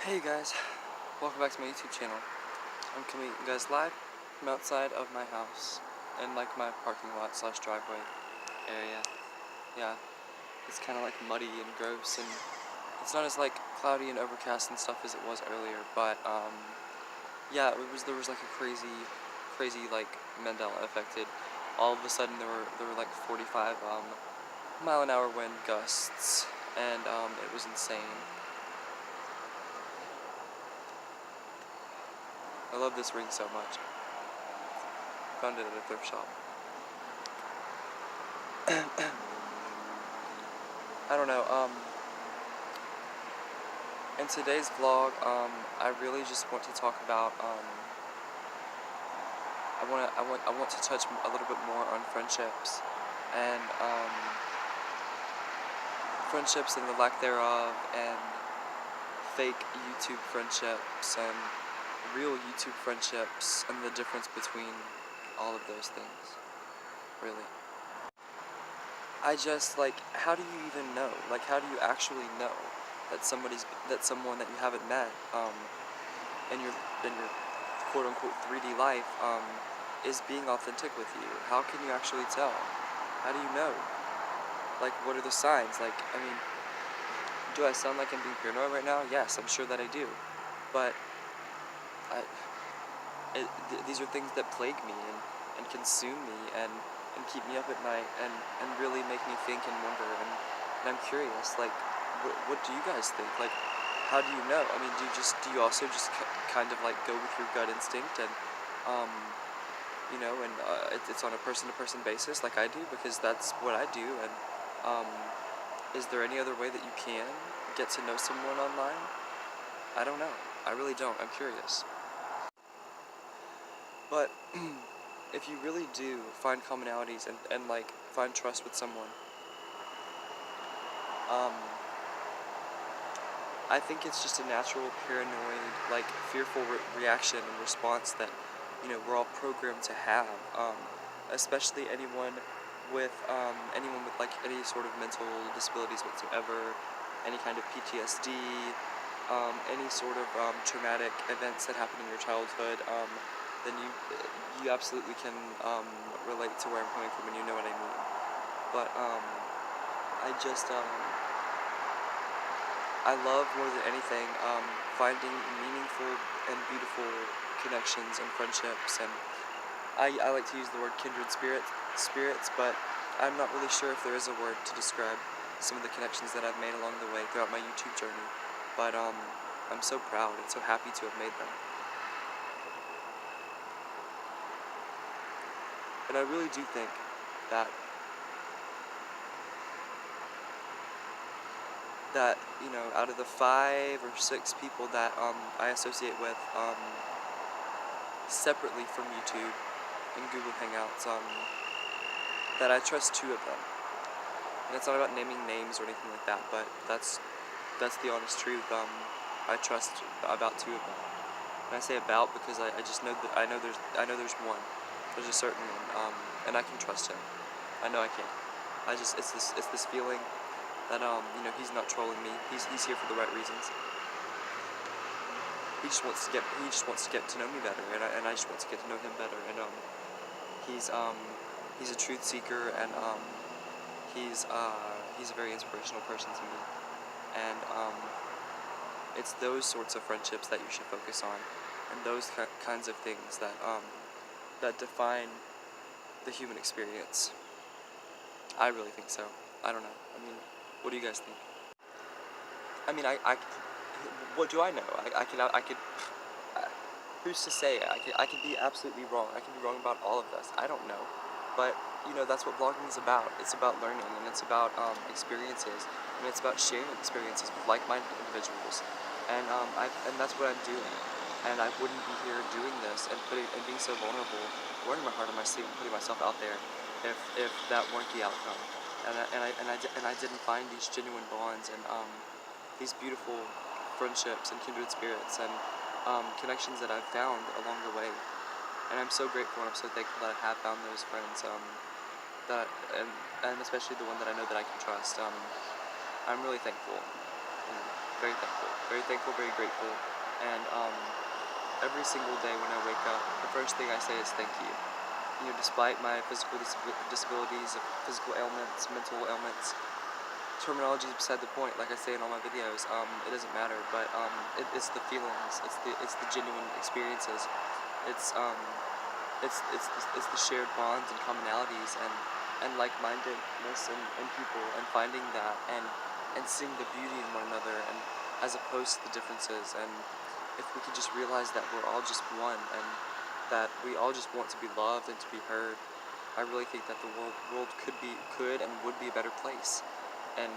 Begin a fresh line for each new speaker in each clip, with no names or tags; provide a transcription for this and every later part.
Hey guys, welcome back to my YouTube channel. I'm coming you guys live from outside of my house in like my parking lot slash driveway area. Yeah, it's kind of like muddy and gross, and it's not as like cloudy and overcast and stuff as it was earlier, but yeah, there was like a crazy like Mandela affected. All of a sudden there were like 45 mile an hour wind gusts, and it was insane. I love this ring so much. Found it at a thrift shop. I don't know, in today's vlog, I really just want to talk about, I want to touch a little bit more on friendships, and, friendships and the lack thereof, and fake YouTube friendships, and real YouTube friendships, and the difference between all of those things, really. I just, like, how do you even know? Like, how do you actually know that someone that you haven't met, in your quote-unquote 3D life, is being authentic with you? How can you actually tell? How do you know? Like, what are the signs? Like, I mean, do I sound like I'm being paranoid right now? Yes, I'm sure that I do. But, these are things that plague me and consume me and keep me up at night and really make me think and wonder, and I'm curious, like, what do you guys think? Like, how do you know? I mean, do you also just kind of like go with your gut instinct, and um, you know, and it's on a person-to-person basis like I do, because that's what I do, and um, is there any other way that you can get to know someone online? I don't know. I really don't. I'm curious. But if you really do find commonalities and like find trust with someone, um, I think it's just a natural paranoid, like fearful reaction and response that, you know, we're all programmed to have. Especially anyone with like any sort of mental disabilities whatsoever, any kind of PTSD, any sort of traumatic events that happen in your childhood, then you absolutely can relate to where I'm coming from, and you know what I mean. But I just I love more than anything finding meaningful and beautiful connections and friendships, and I like to use the word kindred spirits, but I'm not really sure if there is a word to describe some of the connections that I've made along the way throughout my YouTube journey. But I'm so proud and so happy to have made them. And I really do think that you know, out of the 5 or 6 people that I associate with separately from YouTube and Google Hangouts, that I trust 2 of them. And it's not about naming names or anything like that, but that's the honest truth. I trust about 2 of them. And I say about because I just know that I know there's one. There's a certain one, and I can trust him. I know I can. It's this feeling that you know, he's not trolling me. He's here for the right reasons. He just wants to get to know me better, and I just want to get to know him better. And he's a truth seeker, and he's a very inspirational person to me. And it's those sorts of friendships that you should focus on, and those kinds of things that that define the human experience. I really think so. I don't know. I mean, what do you guys think? I mean, what do I know? I could, who's to say? I could be absolutely wrong. I could be wrong about all of this. I don't know. But, you know, that's what vlogging is about. It's about learning, and it's about experiences, and it's about sharing experiences with like-minded individuals. And and that's what I'm doing. And I wouldn't be here doing this and being so vulnerable, wearing my heart on my sleeve and putting myself out there if that weren't the outcome. And I didn't find these genuine bonds and these beautiful friendships and kindred spirits and connections that I've found along the way. And I'm so grateful and I'm so thankful that I have found those friends, that and especially the one that I know that I can trust. I'm really thankful. You know. very thankful, very grateful, and every single day when I wake up, the first thing I say is thank you. You know, despite my physical disabilities, physical ailments, mental ailments, terminology is beside the point. Like I say in all my videos, it doesn't matter. But it's the feelings, it's the genuine experiences, it's it's the shared bonds and commonalities and like-mindedness in people, and finding that and seeing the beauty in one another, and as opposed to the differences. And if we could just realize that we're all just one, and that we all just want to be loved and to be heard, I really think that the world could and would be a better place. And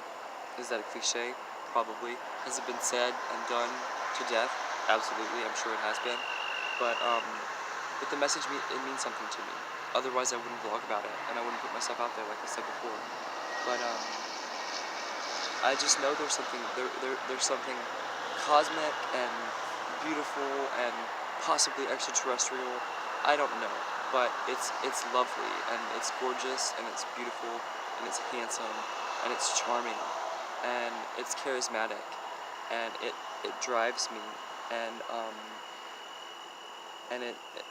is that a cliche? Probably. Has it been said and done to death? Absolutely, I'm sure it has been. But the message, it means something to me. Otherwise, I wouldn't vlog about it, and I wouldn't put myself out there like I said before. But I just know there's something cosmic and beautiful and possibly extraterrestrial. I don't know, but it's lovely, and it's gorgeous, and it's beautiful, and it's handsome, and it's charming, and it's charismatic, and it drives me, and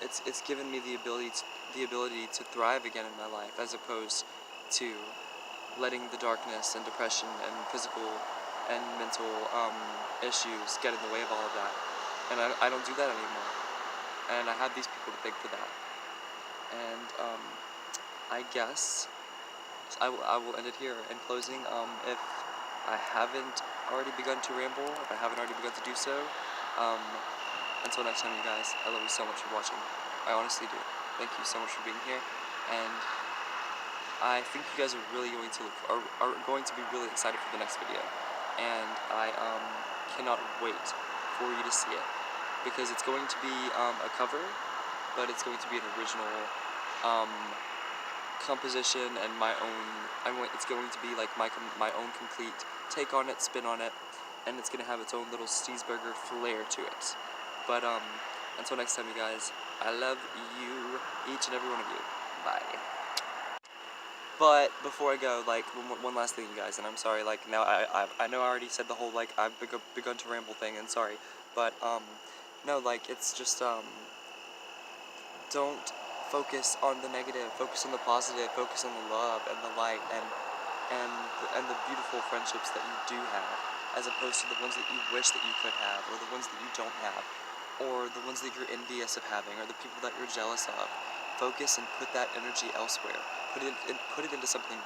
it's given me the ability to thrive again in my life, as opposed to letting the darkness and depression and physical and mental issues get in the way of all of that. And I don't do that anymore. And I have these people to thank for that. And I guess I will end it here. In closing, if I haven't already begun to ramble, if I haven't already begun to do so, um, until next time, you guys, I love you so much for watching. I honestly do. Thank you so much for being here. And I think you guys are going to be really excited for the next video. And I cannot wait for you to see it, because it's going to be a cover, but it's going to be an original composition and my own. It's going to be like my own complete take on it, spin on it, and it's gonna have its own little cheeseburger flair to it. But until next time, you guys, I love you, each and every one of you. Bye. But before I go, like, one last thing, you guys, and I'm sorry, like, now I know I already said the whole, like, I've begun to ramble thing, and sorry, but, no, like, it's just, don't focus on the negative, focus on the positive, focus on the love and the light, and the beautiful friendships that you do have, as opposed to the ones that you wish that you could have, or the ones that you don't have, or the ones that you're envious of having, or the people that you're jealous of. Focus and put that energy elsewhere. Put it into something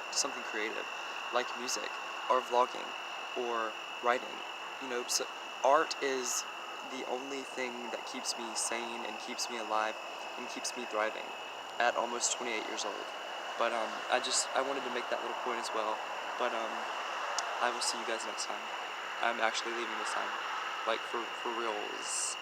creative, like music, or vlogging, or writing. You know, so art is the only thing that keeps me sane and keeps me alive and keeps me thriving at almost 28 years old. But I wanted to make that little point as well. But I will see you guys next time. I'm actually leaving this time, like for reals.